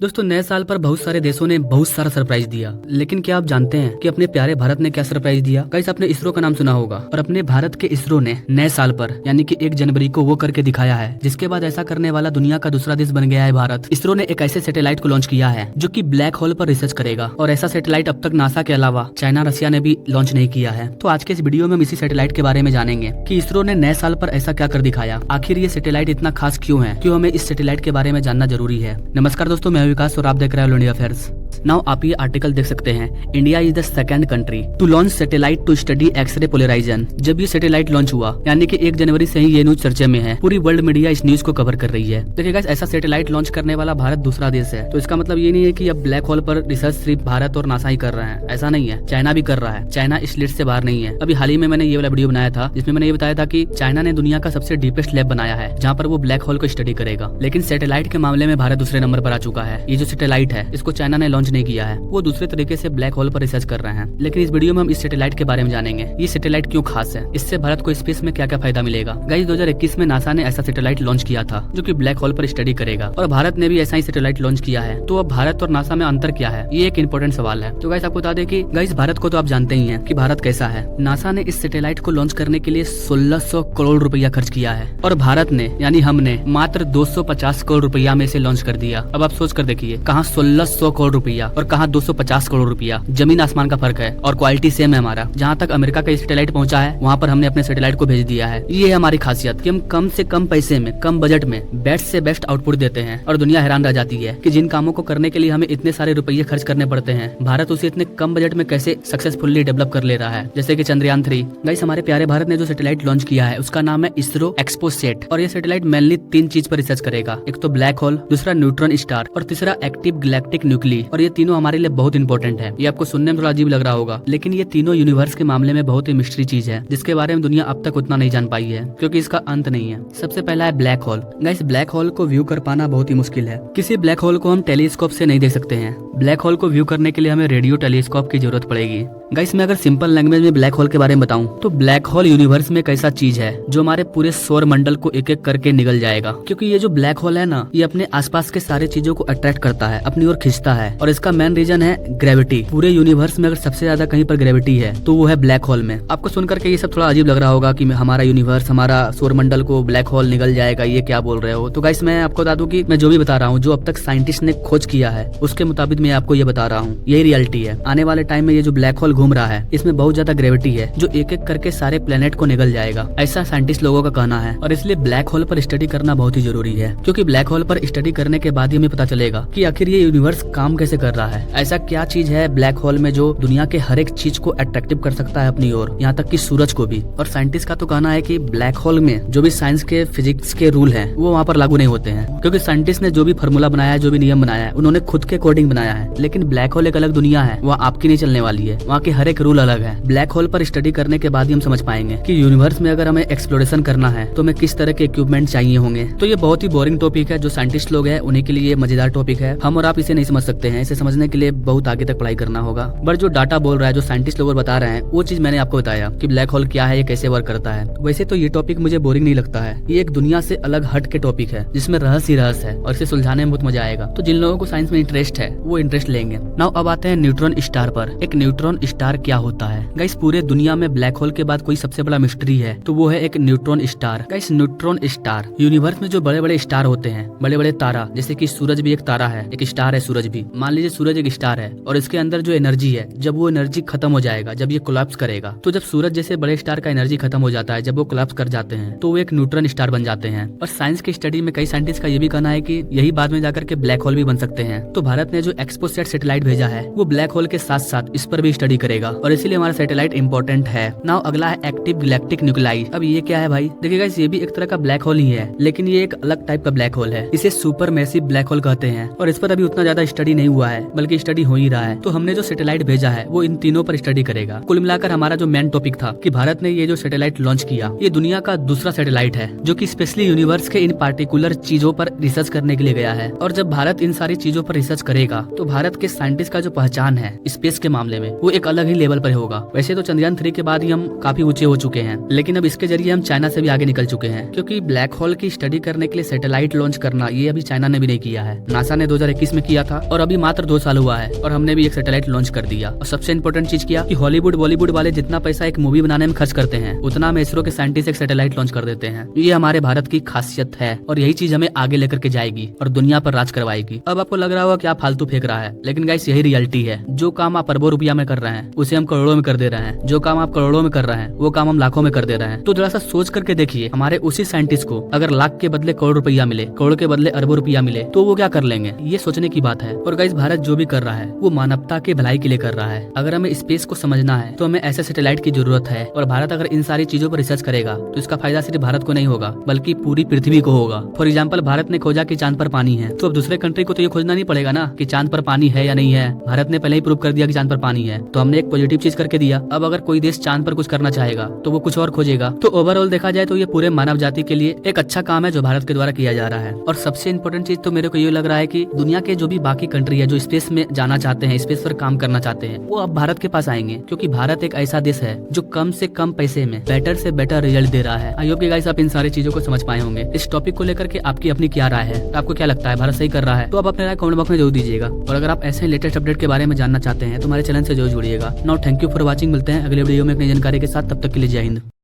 दोस्तों नए साल पर बहुत सारे देशों ने बहुत सारा सरप्राइज दिया, लेकिन क्या आप जानते हैं कि अपने प्यारे भारत ने क्या सरप्राइज दिया? गाइस आपने इसरो का नाम सुना होगा और अपने भारत के इसरो ने नए साल पर यानी कि 1 जनवरी को वो करके दिखाया है, जिसके बाद ऐसा करने वाला दुनिया का दूसरा देश बन गया है भारत। इसरो ने एक ऐसे सैटेलाइट को लॉन्च किया है जो कि ब्लैक होल पर रिसर्च करेगा और ऐसा सैटेलाइट अब तक नासा के अलावा चाइना, रशिया ने भी लॉन्च नहीं किया है। तो आज के इस वीडियो में हम इसी सैटेलाइट के बारे में जानेंगे कि इसरो ने नए साल पर ऐसा क्या कर दिखाया, आखिर ये सैटेलाइट इतना खास क्यों है, क्यों हमें इस सैटेलाइट के बारे में जानना जरूरी है। नमस्कार दोस्तों, मैं विकास और आप देख रहे हैं ऑल इंडिया अफेयर्स। नाउ आप ये आर्टिकल देख सकते हैं, India is the second country to launch satellite to study x ray polarisation. जब ये सैटेलाइट लॉन्च हुआ यानी कि 1 जनवरी से ही ये न्यूज चर्चे में है, पूरी वर्ल्ड मीडिया इस न्यूज को कवर कर रही है। देखिए गाइस, ऐसा सैटेलाइट लॉन्च करने वाला भारत दूसरा देश है, तो इसका मतलब ये नहीं है कि अब ब्लैक होल पर रिसर्च सिर्फ भारत और नासा ही कर रहे हैं, ऐसा नहीं है। चाइना भी कर रहा है, चाइना इस लिस्ट से बाहर नहीं है। अभी हाल ही में मैंने ये वाला वीडियो बनाया था जिसमें मैंने ये बताया था कि चाइना ने दुनिया का सबसे डीपेस्ट लैब बनाया है जहाँ पर वो ब्लैक होल को स्टडी करेगा, लेकिन सैटेलाइट के मामले में भारत दूसरे नंबर पर आ चुका है। ये जो सैटेलाइट है इसको चाइना ने लॉन्च नहीं किया है, वो दूसरे तरीके से ब्लैक होल पर रिसर्च कर रहे हैं। लेकिन इस वीडियो में हम इस सैटेलाइट के बारे में जानेंगे, ये सैटेलाइट क्यों खास है, इससे भारत को स्पेस में क्या क्या फायदा मिलेगा। गाइस 2021 में नासा ने ऐसा सैटेलाइट लॉन्च किया था जो कि ब्लैक होल पर स्टडी करेगा और भारत ने भी ऐसा ही सैटेलाइट लॉन्च किया है। तो अब भारत और नासा में अंतर क्या है, ये एक इंपॉर्टेंट सवाल है। तो गाइस आपको बता दें कि गाइस भारत को तो आप जानते ही हैं कि भारत कैसा है। नासा ने इस सैटेलाइट को लॉन्च करने के लिए 1600 करोड़ रुपया खर्च किया है और भारत ने यानी हमने मात्र 250 करोड़ रुपया में इसे लॉन्च कर दिया। अब आप सोच कर देखिए, कहाँ 1600 करोड़ रुपया और कहाँ 250 करोड़ रुपया, जमीन आसमान का फर्क है और क्वालिटी सेम है हमारा। जहाँ तक अमेरिका का सैटेलाइट पहुंचा है वहाँ पर हमने अपने सैटेलाइट को भेज दिया है। ये है हमारी खासियत कि हम कम से कम पैसे में, कम बजट में बेस्ट से बेस्ट आउटपुट देते हैं और दुनिया हैरान रह जाती है कि जिन कामों को करने के लिए हमें इतने सारे रुपये खर्च करने पड़ते हैं, भारत उसे इतने कम बजट में कैसे सक्सेसफुली डेवलप कर ले रहा है। जैसे कि चंद्रयान 3। गाइस हमारे प्यारे भारत ने जो सैटेलाइट लॉन्च किया है उसका नाम है इसरो एक्सपोसेट और ये सैटेलाइट मेनली 3 चीज पर रिसर्च करेगा, एक तो ब्लैक होल, दूसरा न्यूट्रॉन स्टार और तीसरा एक्टिव गैलेक्टिक न्यूक्ली। और ये तीनों हमारे लिए बहुत इंपॉर्टेंट है। ये आपको सुनने में थोड़ा अजीब लग रहा होगा, लेकिन ये तीनों यूनिवर्स के मामले में बहुत ही मिस्ट्री चीज है जिसके बारे में दुनिया अब तक उतना नहीं जान पाई है, क्योंकि इसका अंत नहीं है। सबसे पहला है black hole. Guys black hole को व्यू कर पाना बहुत ही मुश्किल है। किसी ब्लैक होल को हम टेलीस्कोप से नहीं देख सकते हैं। ब्लैक होल को व्यू करने के लिए हमें रेडियो टेलीस्कोप की जरूरत पड़ेगी। गाइस मैं अगर सिंपल लैंग्वेज में ब्लैक होल के बारे में बताऊं तो ब्लैक होल यूनिवर्स में एक ऐसा चीज है जो हमारे पूरे सौर मंडल को एक एक करके निगल जाएगा, क्योंकि ये जो ब्लैक होल है ना, ये अपने आसपास के सारे चीजों को अट्रैक्ट करता है, अपनी ओर खींचता है और इसका मेन रीजन है ग्रेविटी। पूरे यूनिवर्स में अगर सबसे ज्यादा कहीं पर ग्रेविटी है तो वो है ब्लैक होल में। आपको सुनकर के ये सब थोड़ा अजीब लग रहा होगा कि हमारा यूनिवर्स, हमारा सौर मंडल को ब्लैक होल निगल जाएगा, ये क्या बोल रहे हो। तो गाइस मैं आपको बता दूं कि मैं जो भी बता रहा हूँ, जो अब तक साइंटिस्ट ने खोज किया है उसके मुताबिक मैं आपको ये बता रहा हूँ, यही रियलिटी है। आने वाले टाइम में ये जो ब्लैक होल घूम रहा है इसमें बहुत ज्यादा ग्रेविटी है जो एक एक करके सारे प्लेनेट को निगल जाएगा, ऐसा साइंटिस्ट लोगों का कहना है। और इसलिए ब्लैक होल पर स्टडी करना बहुत ही जरूरी है, क्योंकि ब्लैक होल पर स्टडी करने के बाद ही हमें पता चलेगा कि आखिर ये यूनिवर्स काम कैसे कर रहा है। ऐसा क्या चीज है ब्लैक होल में जो दुनिया के हर एक चीज को अट्रैक्टिव कर सकता है अपनी ओर, यहाँ तक कि सूरज को भी। और साइंटिस्ट का तो कहना है कि ब्लैक होल में जो भी साइंस के, फिजिक्स के रूल हैं वो वहाँ पर लागू नहीं होते हैं, क्योंकि साइंटिस्ट ने जो भी फार्मूला बनाया है, जो भी नियम बनाया है, उन्होंने खुद के अकॉर्डिंग बनाया है। लेकिन ब्लैक होल एक अलग दुनिया है, वहाँ आपकी नहीं चलने वाली है, वहाँ के हर एक रूल अलग है। ब्लैक होल पर स्टडी करने के बाद ही हम समझ पाएंगे कि यूनिवर्स में अगर हमें एक्सप्लोरेशन करना है तो हमें किस तरह के इक्विपमेंट चाहिए होंगे। तो ये बहुत ही बोरिंग टॉपिक है, जो साइंटिस्ट लोग हैं उन्हीं के लिए मजेदार टॉपिक है। हम और आप इसे नहीं समझ सकते हैं, इसे समझने के लिए बहुत आगे तक पढ़ाई करना होगा। बट जो डाटा बोल रहा है, जो साइंटिस्ट लोग बता रहे हैं, वो चीज मैंने आपको बताया कि ब्लैक होल क्या है, ये कैसे वर्क करता है। वैसे तो ये टॉपिक मुझे बोरिंग नहीं लगता है, ये एक दुनिया से अलग हट के टॉपिक है जिसमें रहस्य ही रहस्य है और इसे सुलझाने में बहुत मजा आएगा। तो जिन लोगों को साइंस में इंटरेस्ट है वो इंटरेस्ट लेंगे। नाउ अब आते हैं न्यूट्रॉन स्टार पर। एक न्यूट्रॉन स्टार क्या होता है? गाइस पूरे दुनिया में ब्लैक होल के बाद कोई सबसे बड़ा मिस्ट्री है तो वो है एक neutron star. Guys neutron star, universe में जो बड़े बड़े स्टार होते हैं, बड़े बड़े तारा, जैसे कि सूरज भी एक तारा है, एक स्टार है सूरज भी। मान लीजिए सूरज एक स्टार है और इसके अंदर जो एनर्जी है, जब वो एनर्जी खत्म हो जाएगा, जब ये कोलैप्स करेगा, तो जब सूरज जैसे बड़े स्टार का एनर्जी खत्म हो जाता है, जब वो कोलैप्स कर जाते हैं तो वो एक न्यूट्रॉन स्टार बन जाते हैं। और साइंस की स्टडी में कई साइंटिस्ट का ये भी कहना है कि यही बाद में जाकर के ब्लैक होल भी बन सकते हैं। तो भारत ने जो एक्सपोसेट सैटेलाइट भेजा है वो ब्लैक होल के साथ साथ इस पर भी स्टडी करेगा और इसीलिए हमारा सैटेलाइट इंपॉर्टेंट है। नाउ अगला है एक्टिव गैलेक्टिक न्यूक्लाई। अब ये क्या है भाई? देखिए गाइस, ये भी एक तरह का ब्लैक होल ही है, लेकिन ये एक अलग टाइप का ब्लैक होल है। इसे सुपर मैसिव ब्लैक होल कहते हैं और इस पर अभी उतना ज्यादा स्टडी नहीं हुआ है, बल्कि स्टडी हो ही रहा है। तो हमने जो सैटेलाइट भेजा है वो इन तीनों पर स्टडी करेगा। कुल मिलाकर हमारा जो मेन टॉपिक था कि भारत ने ये जो सैटेलाइट लॉन्च किया, ये दुनिया का दूसरा सैटेलाइट है जो कि स्पेशली यूनिवर्स के इन पार्टिकुलर चीजों पर रिसर्च करने के लिए गया है। और जब भारत इन सारी चीजों पर रिसर्च करेगा तो भारत के साइंटिस्ट का जो पहचान है स्पेस के मामले में वो एक अलग ही लेवल पर होगा। वैसे तो चंद्रयान 3 के बाद ही हम काफी ऊंचे हो चुके हैं, लेकिन अब इसके जरिए हम चाइना से भी आगे निकल चुके हैं, क्योंकि ब्लैक होल की स्टडी करने के लिए सैटेलाइट लॉन्च करना ये अभी चाइना ने भी नहीं किया है। नासा ने 2021 में किया था और अभी मात्र 2 साल हुआ है और हमने भी एक सैटेलाइट लॉन्च कर दिया। और सबसे इंपॉर्टेंट चीज किया कि हॉलीवुड बॉलीवुड वाले जितना पैसा एक मूवी बनाने में खर्च करते हैं, उतना में इसरो के साइंटिस्ट एक सैटेलाइट लॉन्च कर देते हैं। ये हमारे भारत की खासियत है और यही चीज हमें आगे लेकर के जाएगी और दुनिया पर राज करवाएगी। अब आपको लग रहा होगा कि आप फालतू फेंक रहा है, लेकिन गाइस यही रियलिटी है। जो काम आप अरबों रुपया में कर रहे हैं उसे हम करोड़ों में कर दे रहे हैं। जो काम आप करोड़ों में कर रहे हैं वो काम हम लाखों में कर दे रहे हैं। तो जरा सा सोच करके देखिए, हमारे उसी साइंटिस्ट को अगर लाख के बदले करोड़ रुपया मिले, करोड़ के बदले अरबों रुपया मिले, तो वो क्या कर लेंगे? ये सोचने की बात है। और गाइस भारत जो भी कर रहा है वो मानवता के भलाई के लिए कर रहा है। अगर हमें स्पेस को समझना है तो हमें ऐसे सैटेलाइट की जरूरत है, और भारत अगर इन सारी चीजों पर रिसर्च करेगा तो इसका फायदा सिर्फ भारत को नहीं होगा बल्कि पूरी पृथ्वी को होगा। फॉर एग्जाम्पल, भारत ने खोजा कि चांद पर पानी है, तो अब दूसरे कंट्री को तो ये खोजना नहीं पड़ेगा ना कि चांद पर पानी है या नहीं है। भारत ने पहले ही प्रूव कर दिया कि चांद पर पानी है, तो हमने एक पॉजिटिव चीज करके दिया। अब अगर कोई देश चांद पर कुछ करना चाहेगा तो वो कुछ और खोजेगा। तो ओवरऑल देखा जाए तो ये पूरे मानव जाति के लिए एक अच्छा काम है जो भारत के द्वारा किया जा रहा है। और सबसे इंपॉर्टेंट चीज तो मेरे को ये लग रहा है कि दुनिया के जो भी बाकी कंट्री है जो स्पेस में जाना चाहते हैं, स्पेस पर काम करना चाहते हैं, वो अब भारत के पास आएंगे, क्योंकि भारत एक ऐसा देश है जो कम से कम पैसे में बेटर से बेटर रिजल्ट दे रहा है। आई होप कि गाइस आप इन सारी चीजों को समझ पाए होंगे। इस टॉपिक को लेकर के आपकी अपनी क्या राय है? आपको क्या लगता है भारत सही कर रहा है? तो आप अपने राय कमेंट बॉक्स में जरूर दीजिएगा। और अगर आप ऐसे लेटेस्ट अपडेट के बारे में जानना चाहते हैं तो हमारे चैनल से जरूर जुड़िएगा। Now thank you for watching. मिलते हैं अगले वीडियो में एक नई जानकारी के साथ, तब तक के लिए जय हिंद।